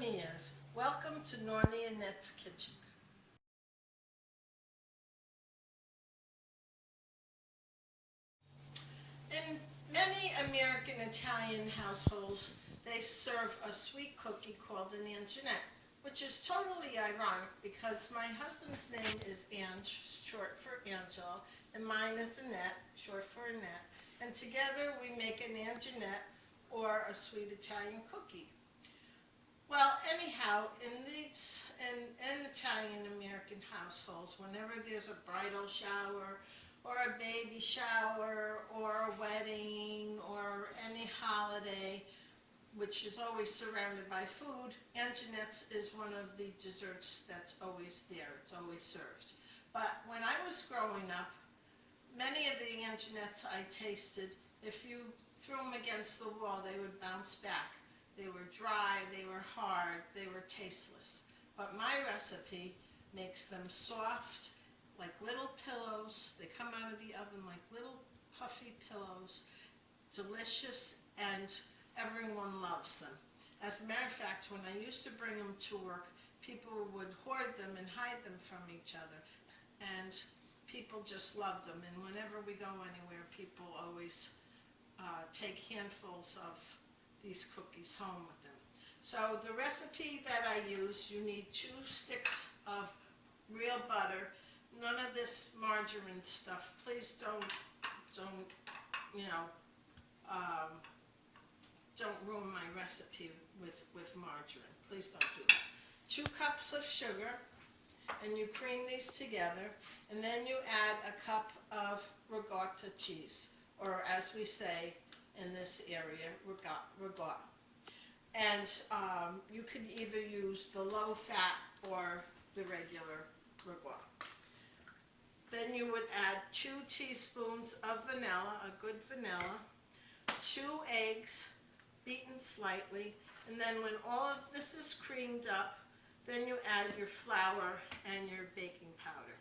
Buccaneers. Welcome to Nonnie Annette's kitchen. In many American Italian households, they serve a sweet cookie called an Anginette, which is totally ironic because my husband's name is Ange, short for Angel, and mine is Annette, short for Annette, and together we make an Anginette or a sweet Italian cookie. Well, anyhow, in Italian American households, whenever there's a bridal shower or a baby shower or a wedding or any holiday, which is always surrounded by food, Anginettes is one of the desserts that's always there. It's always served. But when I was growing up, many of the Anginettes I tasted, if you threw them against the wall, they would bounce back. They were dry, they were hard, they were tasteless. But my recipe makes them soft, like little pillows. They come out of the oven like little puffy pillows, delicious, and everyone loves them. As a matter of fact, when I used to bring them to work, people would hoard them and hide them from each other. And people just loved them. And whenever we go anywhere, people always take handfuls of these cookies home with them. So the recipe that I use, you need 2 sticks of real butter. None of this margarine stuff. Please don't ruin my recipe with margarine. Please don't do that. 2 cups of sugar, and you cream these together, and then you add a cup of ricotta cheese, or as we say in this area, ricotta. And you could either use the low fat or the regular ricotta. Then you would add 2 teaspoons of vanilla, a good vanilla, 2 eggs, beaten slightly, and then when all of this is creamed up, then you add your flour and your baking powder.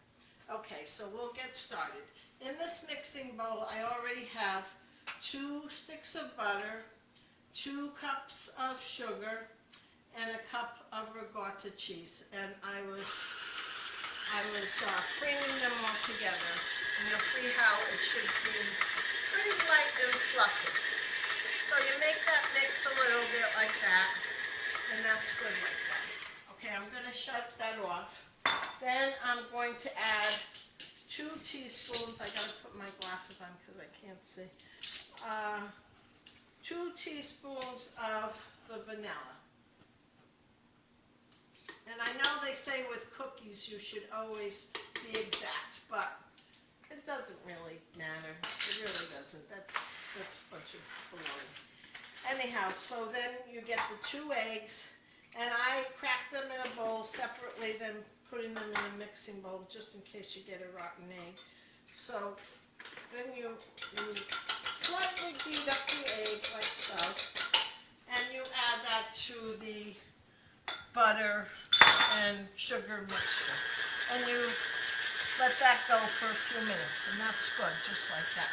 Okay, so we'll get started. In this mixing bowl, I already have 2 sticks of butter, 2 cups of sugar, and a cup of ricotta cheese. And I was creaming them all together, and you'll see how it should be pretty light and fluffy. So you make that mix a little bit like that, and that's good like that. Okay, I'm going to shut that off. Then I'm going to add 2 teaspoons. I got to put my glasses on because I can't see. 2 teaspoons of the vanilla. And I know they say with cookies you should always be exact, but it doesn't really matter. It really doesn't. That's a bunch of baloney. Anyhow, so then you get the 2 eggs, and I crack them in a bowl separately than putting them in a mixing bowl, just in case you get a rotten egg. So then you slightly beat up the egg like so, and you add that to the butter and sugar mixture, and you let that go for a few minutes, and that's good, just like that.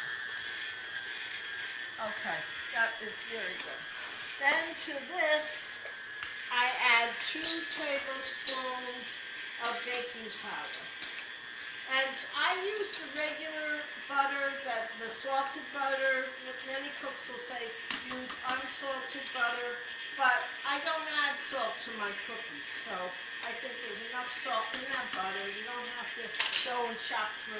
Okay, that is very good. Then to this, I add 2 tablespoons of baking powder. And I use the regular butter, the salted butter. Many cooks will say use unsalted butter, but I don't add salt to my cookies, so I think there's enough salt in that butter. You don't have to go and shop for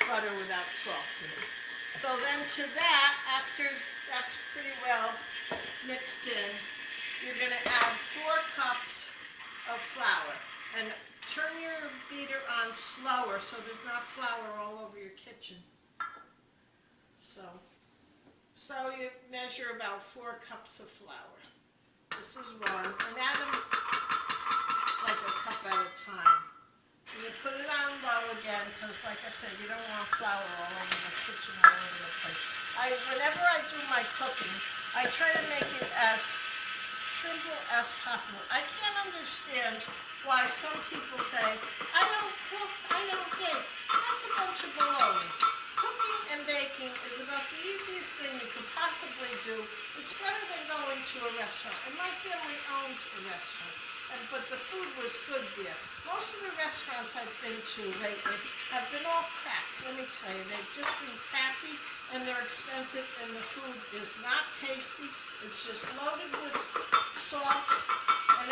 butter without salt in it. So then to that, after that's pretty well mixed in, you're going to add 4 cups of flour, and turn your beater on slower so there's not flour all over your kitchen. So you measure about 4 cups of flour. This is 1, and add them like a cup at a time. And you put it on low again because, like I said, you don't want flour all over the kitchen, all over the place. Whenever I do my cooking, I try to make it as simple as possible. I can't understand why some people say, I don't cook, I don't bake. That's a bunch of baloney. Cooking and baking is about the easiest thing you could possibly do It's better than going to a restaurant. And my family owned a restaurant, but the food was good there. Most of the restaurants I've been to lately have been all crap. Let me tell you, they've just been crappy, and they're expensive, and the food is not tasty. It's just loaded with salt and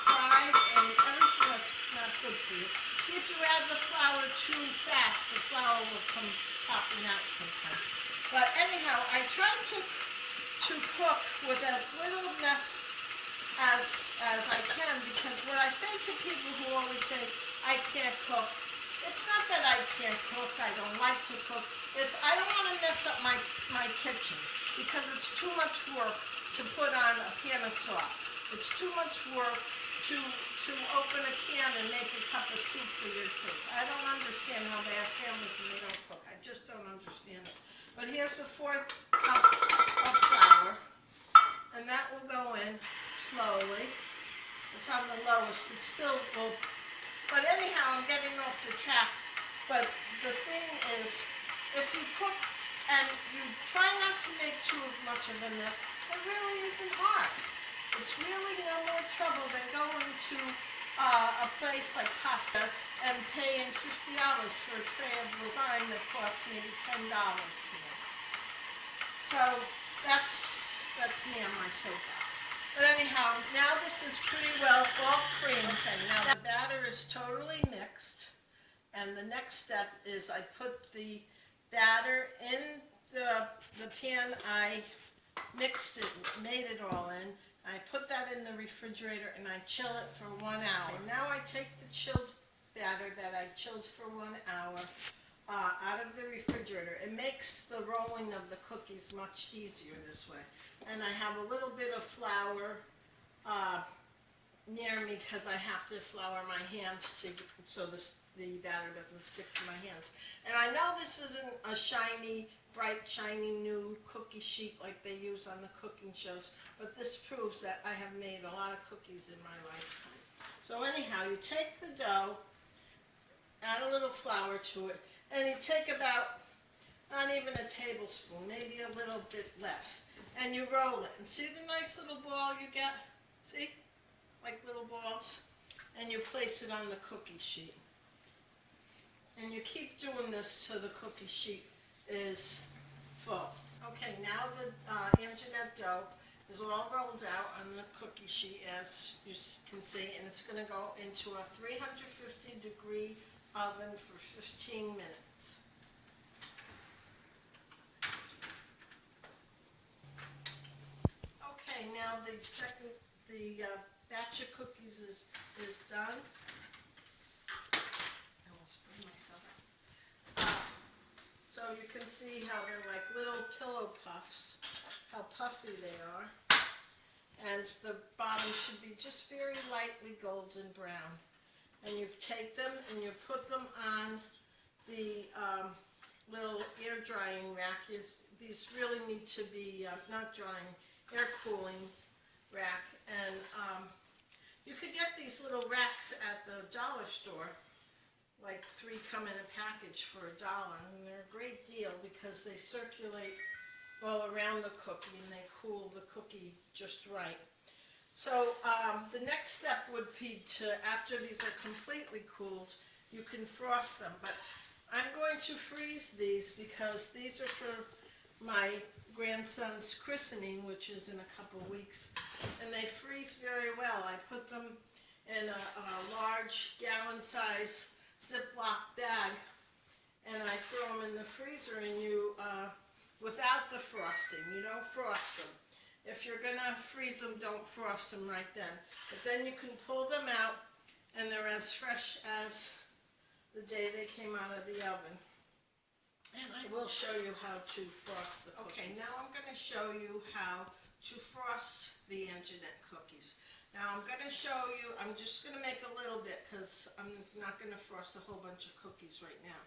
fried and everything that's not good for you. See, if you add the flour too fast, the flour will come popping out sometimes. But anyhow, I try to cook with as little mess as I can, because what I say to people who always say I can't cook, it's not that I can't cook, I don't like to cook, it's I don't want to mess up my kitchen, because it's too much work to put on a pan of sauce. It's too much work to open a can and make a cup of soup for your kids. I don't understand how they have families and they don't cook. I just don't understand it. But here's the 4th cup of flour, and that will go in slowly. It's on the lowest. It still will, but anyhow, I'm getting off the track. But the thing is, if you cook and you try not to make too much of a mess, it really isn't hard. It's really no more trouble than going to a place like Pasta and paying $50 for a tray of lasagne that costs maybe $10 to make. So that's me on my soapbox. But anyhow, now this is pretty well all creamed. Now the batter is totally mixed, and the next step is I put the batter in the pan I mixed it, made it all in. I put that in the refrigerator and I chill it for 1 hour. Now I take the chilled batter that I chilled for 1 hour out of the refrigerator. It makes the rolling of the cookies much easier this way. And I have a little bit of flour near me because I have to flour my hands so the batter doesn't stick to my hands. And I know this isn't a shiny, bright, shiny new cookie sheet like they use on the cooking shows, but this proves that I have made a lot of cookies in my lifetime. So anyhow, you take the dough, add a little flour to it, and you take about, not even a tablespoon, maybe a little bit less, and you roll it. And see the nice little ball you get? See? Like little balls? And you place it on the cookie sheet. And you keep doing this till the cookie sheet is full. Okay, now the Anginetti dough is all rolled out on the cookie sheet, as you can see, and it's going to go into a 350-degree oven for 15 minutes. Okay, now the batch of cookies is done. I almost burned myself. So you can see how they're like little pillow puffs, how puffy they are. And the bottom should be just very lightly golden brown. And you take them and you put them on the little air drying rack. These really need to be not drying, air cooling rack. And you could get these little racks at the dollar store. Like 3 come in a package for $1, and they're a great deal because they circulate all around the cookie and they cool the cookie just right. So the next step would be to, after these are completely cooled, you can frost them. But I'm going to freeze these because these are for my grandson's christening, which is in a couple weeks, and they freeze very well. I put them in a large gallon-size Ziploc bag, and I throw them in the freezer, and you, without the frosting, you don't frost them. If you're gonna freeze them, don't frost them right then. But then you can pull them out, and they're as fresh as the day they came out of the oven. And I will show you how to frost the cookies. Okay, now I'm gonna show you how to frost the Anginetti cookies. Now I'm going to show you, I'm just going to make a little bit because I'm not going to frost a whole bunch of cookies right now.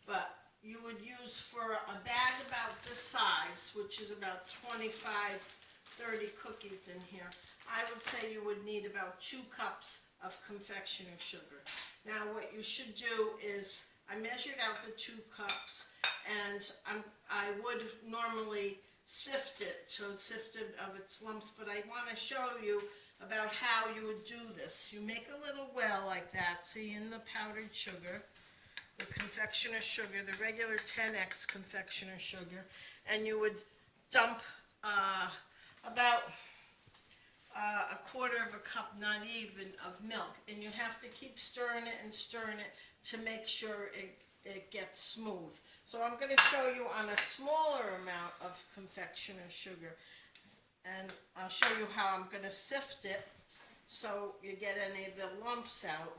But you would use for a bag about this size, which is about 25, 30 cookies in here, I would say you would need about 2 cups of confectioner sugar. Now what you should do is, I measured out the 2 cups, and I would normally sift it, so it's sifted of its lumps, but I want to show you about how you would do this. You make a little well like that, see, in the powdered sugar, the confectioner sugar, the regular 10x confectioner sugar, and you would dump about a quarter of a cup, not even, of milk, and you have to keep stirring it and stirring it to make sure it gets smooth. So I'm going to show you on a smaller amount of confectioner sugar, and I'll show you how I'm going to sift it so you get any of the lumps out.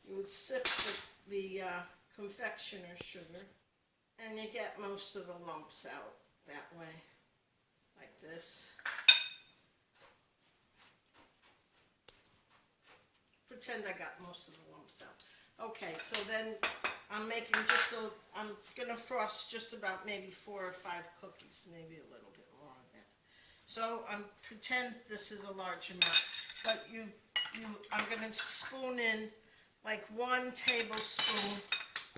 You would sift the confectioner sugar, and you get most of the lumps out that way, like this. Pretend I got most of the lumps out. Okay, so then I'm making I'm gonna frost just about maybe 4 or 5 cookies, maybe a little bit more than that. So pretend this is a large amount, but I'm gonna spoon in like 1 tablespoon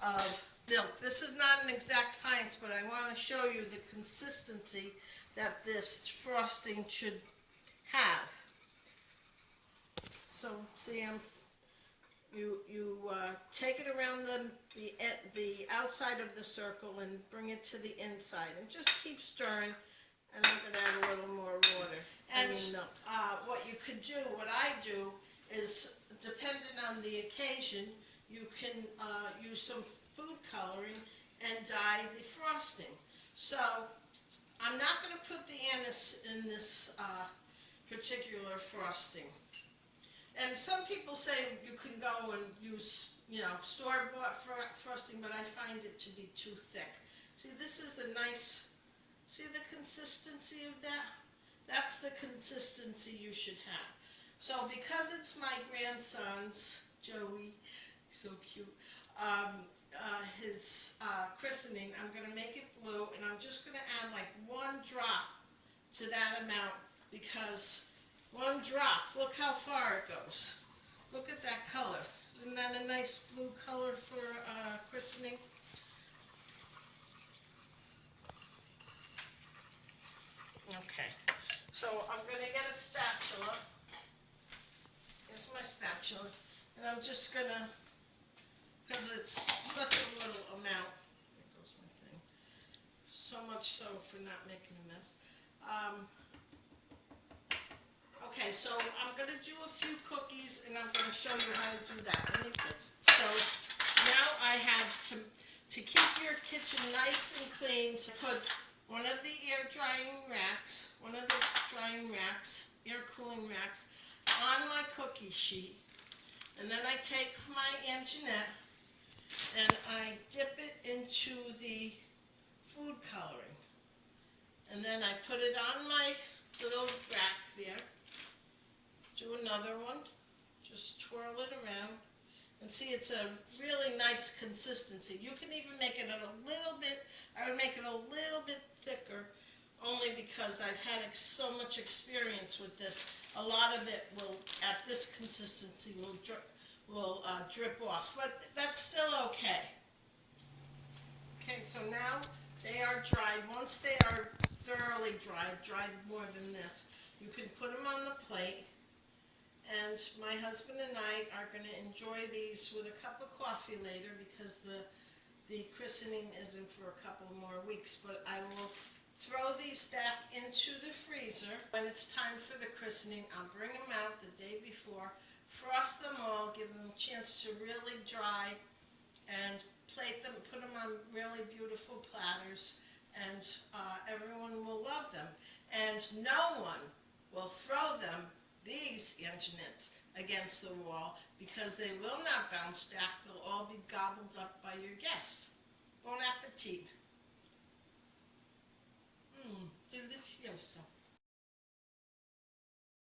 of milk. This is not an exact science, but I want to show you the consistency that this frosting should have. So see, you take it around the outside of the circle and bring it to the inside, and just keep stirring. And I'm going to add a little more water. And what you could do, what I do, is depending on the occasion, you can use some food coloring and dye the frosting. So I'm not going to put the anise in this particular frosting. And some people say you can go and use, store-bought frosting, but I find it to be too thick. See, this is a nice, see the consistency of that? That's the consistency you should have. So because it's my grandson's, Joey, so cute, his christening, I'm going to make it blue, and I'm just going to add like 1 drop to that amount, because 1 drop, look how far it goes. Look at that color. Isn't that a nice blue color for christening? Okay, so I'm going to get a spatula. Here's my spatula, and I'm just going to, because it's such a little amount, there goes my thing, so much so for not making a mess. Okay, so I'm going to do a few cookies, and I'm going to show you how to do that. So now I have to keep your kitchen nice and clean, so put one of the air cooling racks on my cookie sheet, and then I take my Anginette and I dip it into the food coloring, and then I put it on my little rack there. Do another one, just twirl it around, and see, it's a really nice consistency. You can even make it a little bit, I would make it a little bit thicker, only because I've had so much experience with this. A lot of it will, at this consistency, will drip off, but that's still okay. Okay, so now they are dried. Once they are thoroughly dried more than this, you can put them on the plate. And my husband and I are going to enjoy these with a cup of coffee later, because the christening isn't for a couple more weeks. But I will throw these back into the freezer. When it's time for the christening, I'll bring them out the day before, frost them all, give them a chance to really dry, and plate them, put them on really beautiful platters, and everyone will love them. And no one will throw them, these Anginettes, against the wall, because they will not bounce back. They'll all be gobbled up by your guests. Bon appetit. Delicioso.